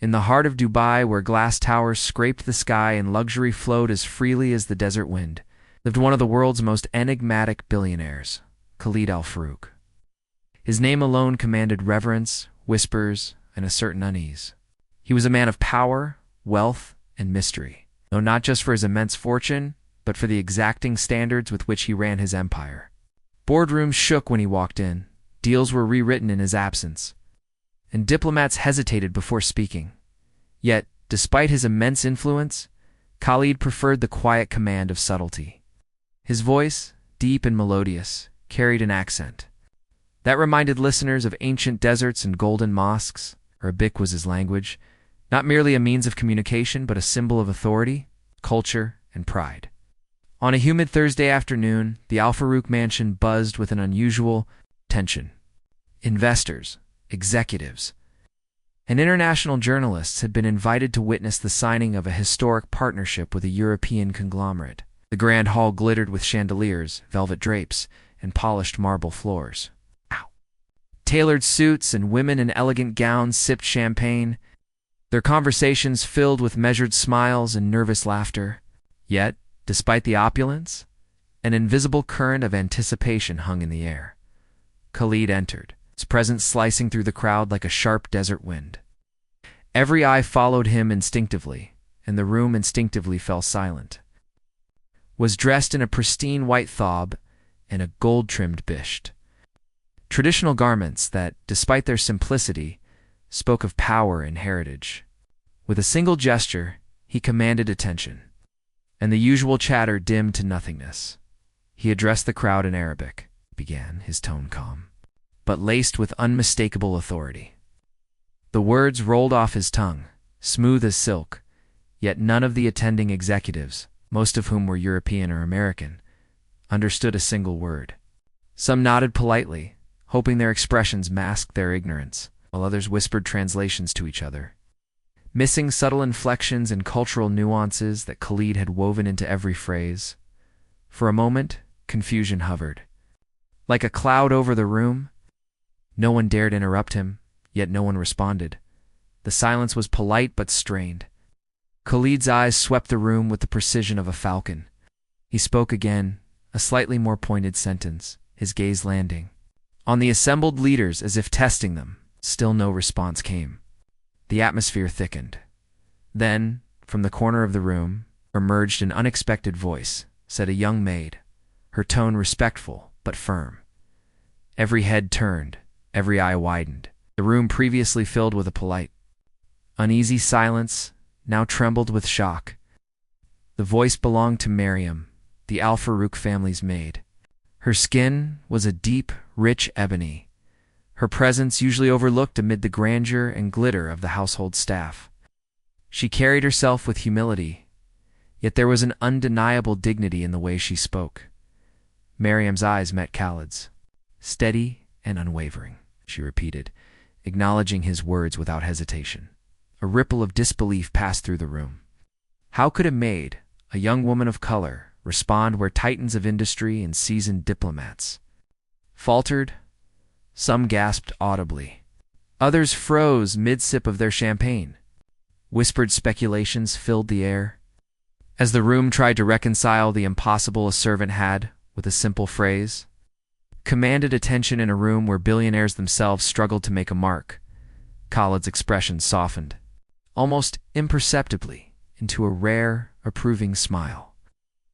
In the heart of Dubai, where glass towers scraped the sky and luxury flowed as freely as the desert wind, lived one of the world's most enigmatic billionaires, Khalid Al Farouk. His name alone commanded reverence, whispers, and a certain unease. He was a man of power, wealth, and mystery, though not just for his immense fortune, but for the exacting standards with which he ran his empire. Boardrooms shook when he walked in, deals were rewritten in his absence, and diplomats hesitated before speaking. Yet, despite his immense influence, Khalid preferred the quiet command of subtlety. His voice, deep and melodious, carried an accent that reminded listeners of ancient deserts and golden mosques. Arabic was his language, not merely a means of communication, but a symbol of authority, culture, and pride. On a humid Thursday afternoon, the Al Farouk mansion buzzed with an unusual tension. Investors, executives, and international journalists had been invited to witness the signing of a historic partnership with a European conglomerate. The grand hall glittered with chandeliers, velvet drapes, and polished marble floors. Tailored suits and women in elegant gowns sipped champagne, their conversations filled with measured smiles and nervous laughter. Yet, despite the opulence, an invisible current of anticipation hung in the air. Khalid entered, his presence slicing through the crowd like a sharp desert wind. Every eye followed him instinctively, and the room instinctively fell silent. Was dressed in a pristine white thobe and a gold-trimmed bisht. Traditional garments that, despite their simplicity, spoke of power and heritage. With a single gesture, he commanded attention, and the usual chatter dimmed to nothingness. He addressed the crowd in Arabic, began, his tone calm, but laced with unmistakable authority. The words rolled off his tongue, smooth as silk, yet none of the attending executives, most of whom were European or American, understood a single word. Some nodded politely, hoping their expressions masked their ignorance, while others whispered translations to each other, missing subtle inflections and cultural nuances that Khalid had woven into every phrase. For a moment, confusion hovered. Like a cloud over the room, no one dared interrupt him, yet no one responded. The silence was polite but strained. Khalid's eyes swept the room with the precision of a falcon. He spoke again, a slightly more pointed sentence, his gaze landing on the assembled leaders as if testing them. Still no response came. The atmosphere thickened. Then, from the corner of the room, emerged an unexpected voice, said a young maid, her tone respectful but firm. Every head turned, every eye widened. The room previously filled with a polite, uneasy silence now trembled with shock. The voice belonged to Miriam, the Al Farouk family's maid. Her skin was a deep, rich ebony, her presence usually overlooked amid the grandeur and glitter of the household staff. She carried herself with humility, yet there was an undeniable dignity in the way she spoke. Miriam's eyes met Khalid's. Steady and unwavering, she repeated, acknowledging his words without hesitation. A ripple of disbelief passed through the room. How could a maid, a young woman of color, respond where titans of industry and seasoned diplomats faltered? Some gasped audibly. Others froze mid-sip of their champagne. Whispered speculations filled the air. As the room tried to reconcile the impossible a servant had with a simple phrase, commanded attention in a room where billionaires themselves struggled to make a mark, Khalid's expression softened, almost imperceptibly, into a rare, approving smile.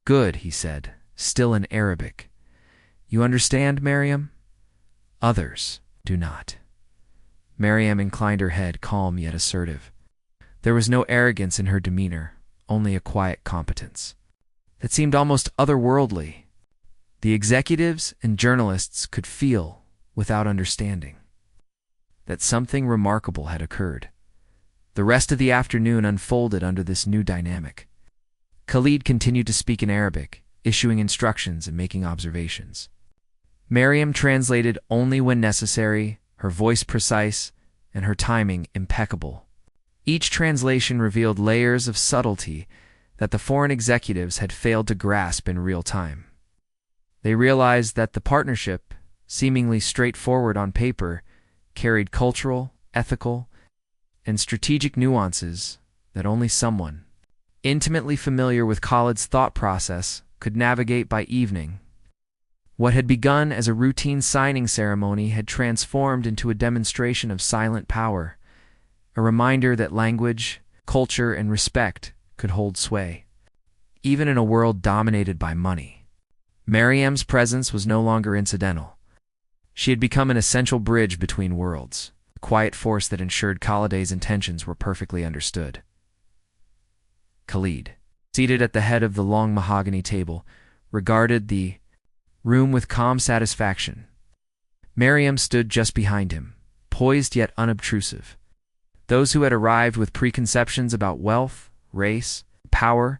"Good," he said, still in Arabic. "You understand, Miriam? Others do not." Miriam inclined her head, calm yet assertive. There was no arrogance in her demeanor, only a quiet competence that seemed almost otherworldly. The executives and journalists could feel, without understanding, that something remarkable had occurred. The rest of the afternoon unfolded under this new dynamic. Khalid continued to speak in Arabic, issuing instructions and making observations. Miriam translated only when necessary, her voice precise, and her timing impeccable. Each translation revealed layers of subtlety that the foreign executives had failed to grasp in real time. They realized that the partnership, seemingly straightforward on paper, carried cultural, ethical, and strategic nuances that only someone intimately familiar with Khalid's thought process could navigate. By evening, what had begun as a routine signing ceremony had transformed into a demonstration of silent power, a reminder that language, culture, and respect could hold sway, even in a world dominated by money. Maryam's presence was no longer incidental. She had become an essential bridge between worlds, a quiet force that ensured Khalid's intentions were perfectly understood. Khalid, seated at the head of the long mahogany table, regarded the room with calm satisfaction. Maryam stood just behind him, poised yet unobtrusive. Those who had arrived with preconceptions about wealth, race, power,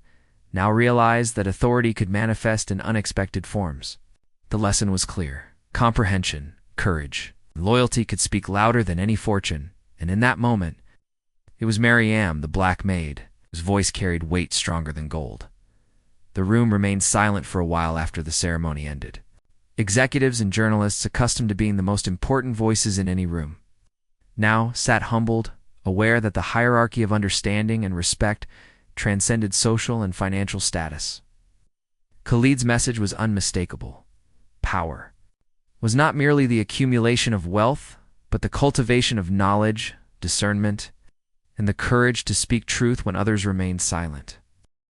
now realized that authority could manifest in unexpected forms. The lesson was clear. Comprehension, courage, and loyalty could speak louder than any fortune, and in that moment, it was Maryam, the Black Maid, whose voice carried weight stronger than gold. The room remained silent for a while after the ceremony ended. Executives and journalists, accustomed to being the most important voices in any room, now sat humbled, aware that the hierarchy of understanding and respect transcended social and financial status. Khalid's message was unmistakable. Power was not merely the accumulation of wealth, but the cultivation of knowledge, discernment, and the courage to speak truth when others remained silent.